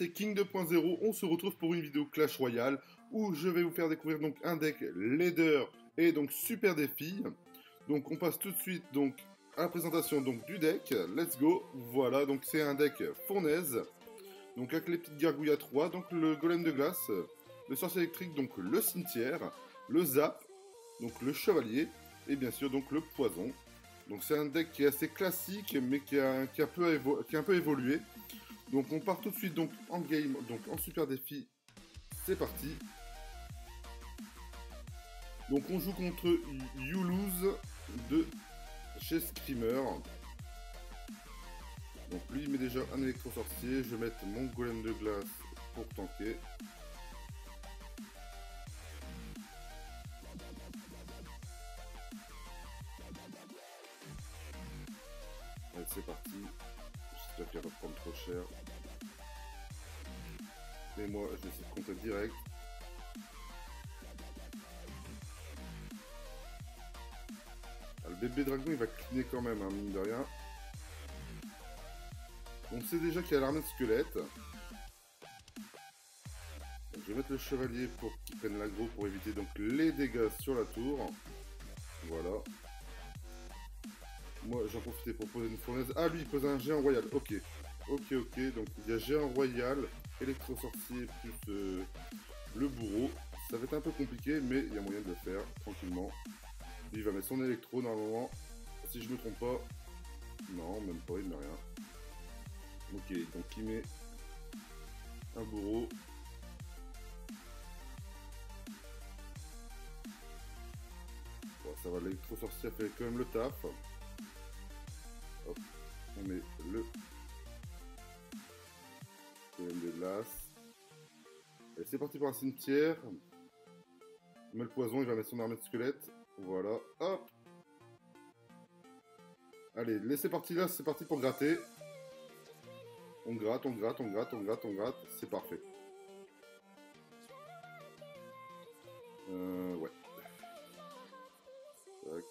c'est King 2.0, on se retrouve pour une vidéo Clash Royale où je vais vous faire découvrir donc un deck leader et donc super défi. Donc on passe tout de suite donc à la présentation donc du deck, let's go. Voilà, donc c'est un deck fournaise, donc avec les petites gargouilles à 3, donc le golem de glace, le sorcier électrique, donc le cimetière, le zap, donc le chevalier et bien sûr donc le poison. Donc c'est un deck qui est assez classique mais qui a un peu évolué. Donc on part tout de suite donc en game, donc en super défi, c'est parti. Donc on joue contre You-Lose de chez Screamer. Donc lui il met déjà un électro-sorcier, je vais mettre mon golem de glace pour tanker. Allez c'est parti, j'espère qu'il va pas prendre trop cher. Et moi je vais essayer de compter direct. Ah, le bébé dragon il va cleaner quand même, hein, mine de rien. On sait déjà qu'il y a l'armée de squelettes. Donc, je vais mettre le chevalier pour qu'il prenne l'aggro pour éviter donc les dégâts sur la tour. Voilà. Moi j'en profitais pour poser une fournaise. Ah lui il pose un géant royal, ok. Ok, donc il y a géant royal, électro-sorcier plus le bourreau. Ça va être un peu compliqué mais il y a moyen de le faire tranquillement. Lui il va mettre son électro normalement, si je me trompe pas. Non, même pas, il met rien. Ok, donc il met un bourreau. Bon, ça va, l'électro-sorcier fait quand même le taf. Hop, on met le golem de glace. Et c'est parti pour un cimetière. On met le poison, il va mettre son armée de squelettes. Voilà, hop. Allez, laissez partir là, c'est parti pour gratter. On gratte, c'est parfait. Ouais. Tac.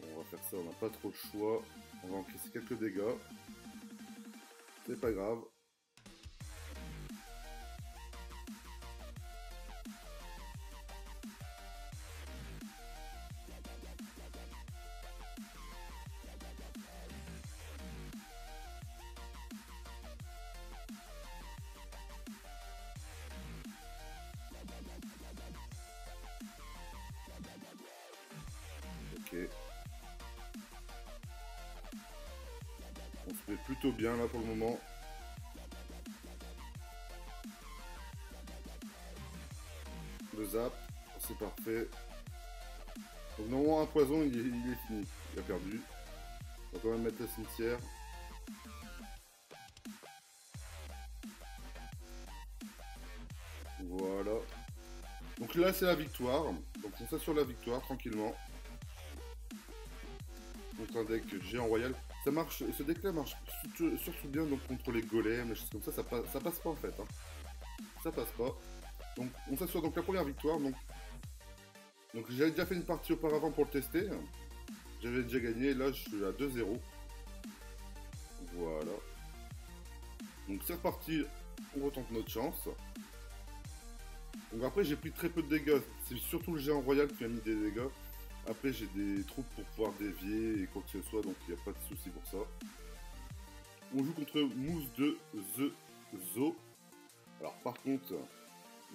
On va faire ça, on n'a pas trop le choix. On va encaisser quelques dégâts. C'est pas grave. Ok. On se fait plutôt bien là pour le moment. Le zap, c'est parfait. Donc normalement un poison il est fini, il a perdu. On va quand même mettre le cimetière. Voilà. Donc là c'est la victoire. Donc on s'assure la victoire tranquillement. Contre un deck géant royal. Ça marche, ce deck là marche surtout bien donc contre les golems, les choses comme ça, ça passe pas en fait. Hein. Ça passe pas. Donc on s'assure donc la première victoire. Donc j'avais déjà fait une partie auparavant pour le tester. J'avais déjà gagné, là je suis à 2-0. Voilà. Donc c'est reparti, on retente notre chance. Donc après j'ai pris très peu de dégâts, c'est surtout le géant royal qui a mis des dégâts. Après j'ai des troupes pour pouvoir dévier et quoi que ce soit, donc il n'y a pas de souci pour ça. On joue contre Mousse de The Zoo. Alors par contre,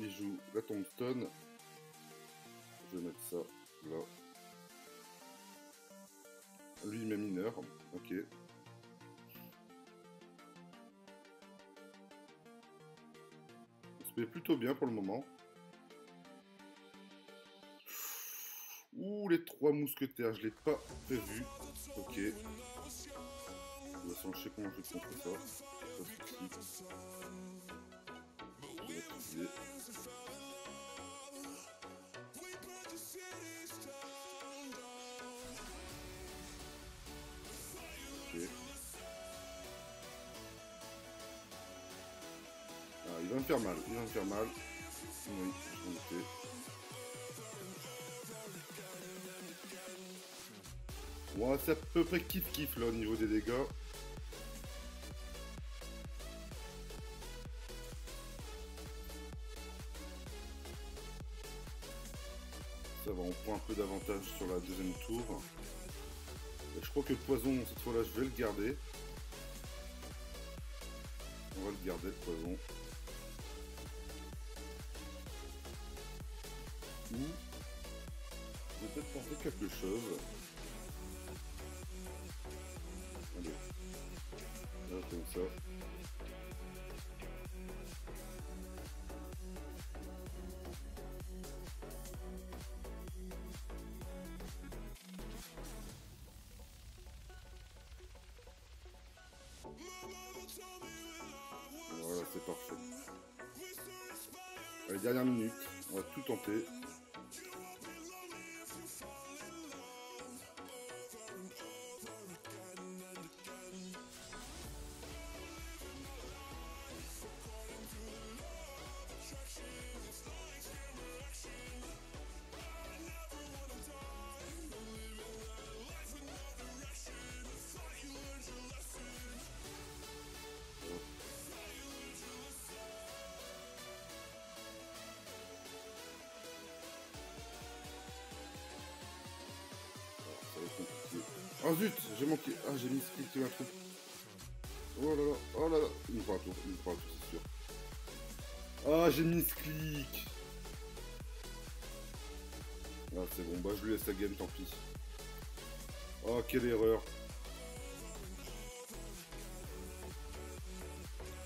il joue la tombstone. Je vais mettre ça là. Lui il met mineur, ok. On se met plutôt bien pour le moment. Ouh, les 3 mousquetaires, je l'ai pas prévu. Ok. De toute façon, je sais comment je vais contrer ça. Pas de soucis. Je vais utiliser. Ok. Ah, il va me faire mal, il va me faire mal. Oui, je m'en doutais. Bon, c'est à peu près kiff-kiff là au niveau des dégâts. Ça va, on prend un peu d'avantage sur la deuxième tour. Et je crois que le poison, cette fois-là, je vais le garder. On va le garder, le poison. Ou je vais peut-être penser quelque chose. Allez. Là, comme ça. Voilà, c'est parfait. Allez, dernière minute, on va tout tenter. Oh zut, j'ai manqué. Ah, j'ai mis ce clic, ma troupe. Oh là là, oh là là. Il me prend un tour, c'est sûr. Ah, j'ai mis ce clic. Ah, c'est bon, bah je lui laisse la game, tant pis. Oh, quelle erreur.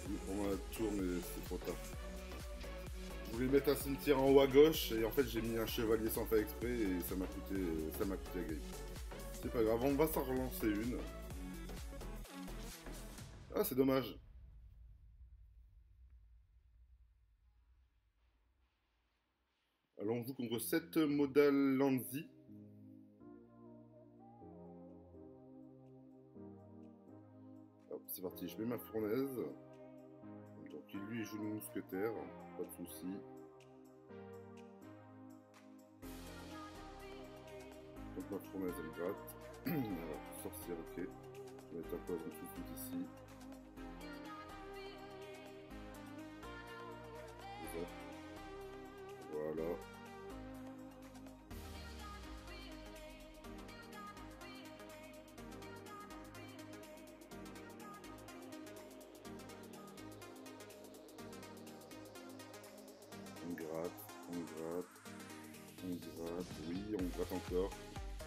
Il me prend un tour, mais c'est trop tard. Je voulais mettre un cimetière en haut à gauche, et en fait j'ai mis un chevalier sans faire exprès, et ça m'a coûté la game. C'est pas grave, on va s'en relancer une. Ah, c'est dommage. Alors on joue contre 7 Modal Lanzi. Hop, c'est parti, je mets ma fournaise. Donc lui il joue le mousquetaire, pas de soucis. Donc ma fournaise elle gratte. Alors, sorcière, ok. Je vais mettre un poison tout de suite ici. Voilà. On gratte, on gratte, on gratte, oui, on gratte encore.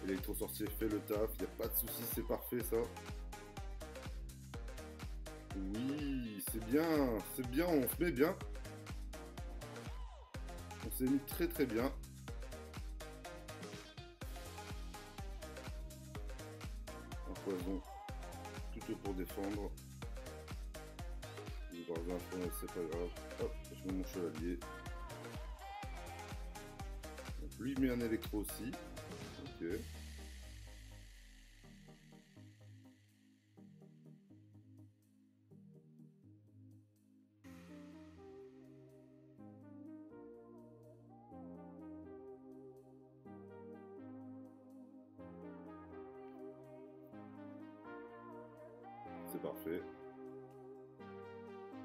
Électro-sorcier fait le taf, il n'y a pas de soucis, c'est parfait ça. Oui, c'est bien, on se met bien. On s'est mis très très bien. Un poison, tout pour défendre. Je vais voir un point, c'est pas grave. Hop, je mets mon chevalier. Donc lui met un électro aussi. Ok. C'est parfait.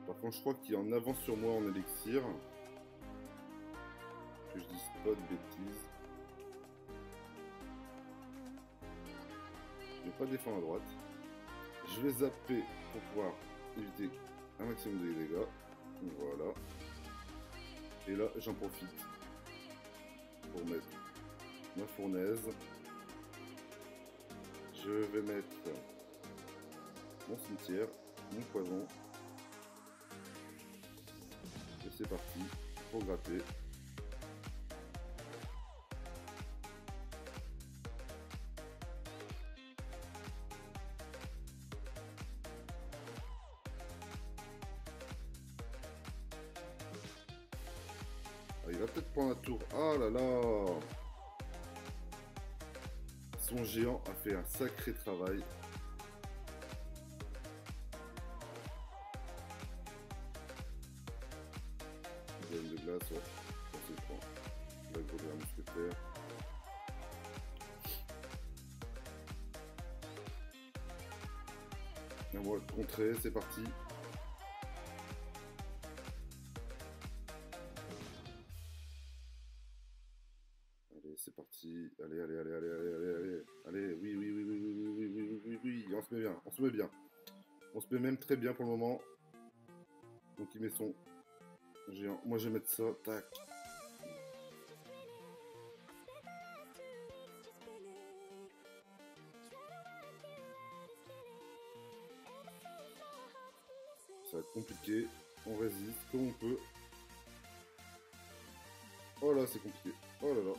Par contre, je crois qu'il est en avance sur moi en élixir. Que je dise pas de bêtises. Je vais pas défendre à droite. Je vais zapper pour pouvoir éviter un maximum de dégâts. Voilà. Et là, j'en profite pour mettre ma fournaise. Je vais mettre mon cimetière, mon poison. Et c'est parti pour gratter. Ah, il va peut-être prendre la tour. Ah là là! Son géant a fait un sacré travail. Dame de glace, ouais. Ça c'est bon. La gros de la mousquetaire. Et on va le contrer, c'est parti. c'est parti. Allez, allez, allez, allez, allez, allez, allez. Allez, oui, oui, oui, oui, oui, oui, oui, oui, oui, oui, oui. On se met bien, on se met bien. On se met même très bien pour le moment. Donc il met son géant. Moi je vais mettre ça. Tac. Ça va être compliqué. On résiste comme on peut. Oh là, c'est compliqué. Oh là là.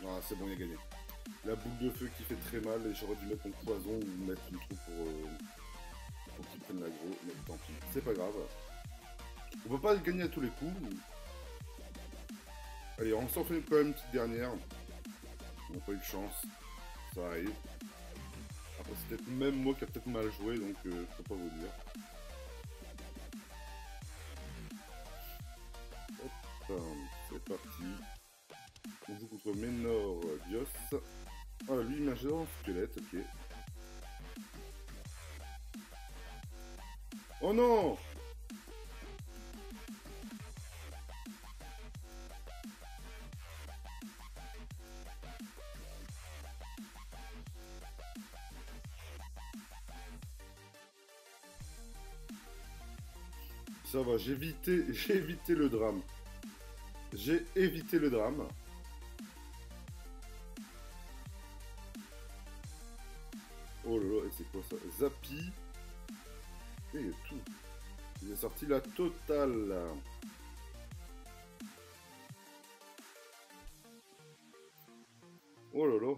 Ah, c'est bon, il a gagné. La boule de feu qui fait très mal et j'aurais dû mettre mon poison ou mettre une trou pour qu'il prenne l'aggro, mais tant pis, c'est pas grave. On peut pas gagner à tous les coups. Allez, on s'en fait quand même une petite dernière. On n'a pas eu de chance, ça arrive. Après c'est peut-être même moi qui a peut-être mal joué, donc je peux pas vous dire. Hop, c'est parti. On joue contre Ménor Dios. Ah, lui, il m'a géré en squelette, ok. Oh non! Ça va, j'ai évité le drame. J'ai évité le drame. Oh là là, et c'est quoi ça? Zappy. Et il y a tout. Il est sorti la totale. Oh là là.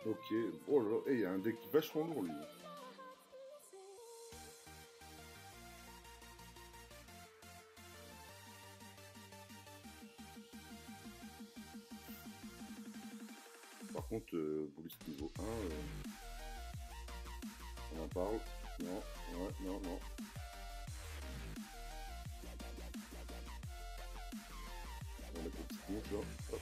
Ok. Oh là là. Et il y a un deck vachement lourd, lui. Par contre, Bullis niveau 1, on en parle. Non, ouais, non, non. On va mettre le petit compte là. Hop.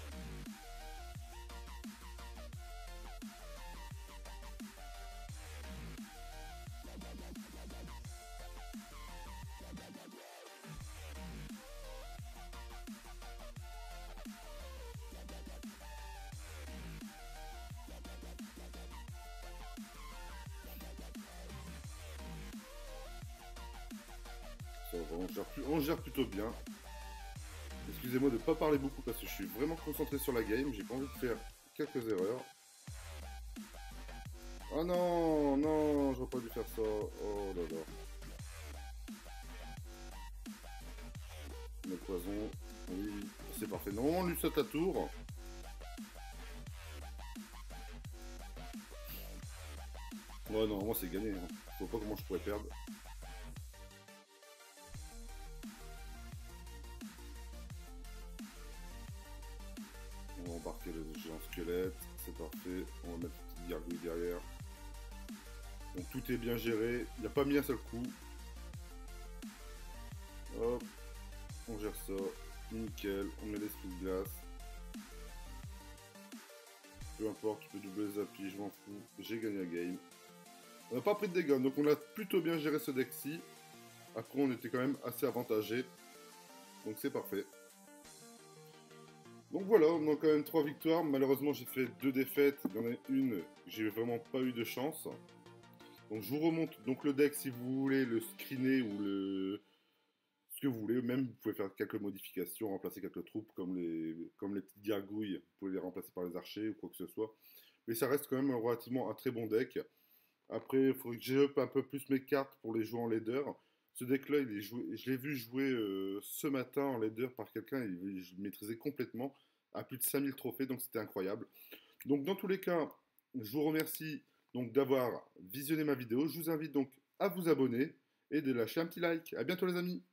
Ça va, on gère plutôt bien. Excusez-moi de ne pas parler beaucoup parce que je suis vraiment concentré sur la game. J'ai pas envie de faire quelques erreurs. Ah non, non, j'aurais pas dû faire ça. Oh là là. Le poison. Oui, c'est parfait. Non, on lui saute à tour. Ouais, non, moi c'est gagné. Hein. Je vois pas comment je pourrais perdre. On va embarquer le géant squelette. C'est parfait. On va mettre une petite gargouille derrière. Donc tout est bien géré. Il n'a pas mis un seul coup. Hop. On gère ça. Nickel. On met l'esprit de glace. Peu importe, tu peux doubler les appuis, je m'en fous. J'ai gagné la game. On n'a pas pris de dégâts, donc on a plutôt bien géré ce deck-ci. Après, on était quand même assez avantagé. Donc c'est parfait. Donc voilà, on a quand même 3 victoires. Malheureusement, j'ai fait 2 défaites. Il y en a une, j'ai vraiment pas eu de chance. Donc je vous remonte donc le deck si vous voulez le screener ou le... ce que vous voulez. Même, vous pouvez faire quelques modifications, remplacer quelques troupes comme les petites gargouilles. Vous pouvez les remplacer par les archers ou quoi que ce soit. Mais ça reste quand même relativement un très bon deck. Après, il faudrait que j'up un peu plus mes cartes pour les jouer en leader. Ce deck-là, je l'ai vu jouer ce matin en leader par quelqu'un, je le maîtrisais complètement, à plus de 5000 trophées, donc c'était incroyable. Donc dans tous les cas, je vous remercie donc d'avoir visionné ma vidéo. Je vous invite donc à vous abonner et de lâcher un petit like. À bientôt les amis.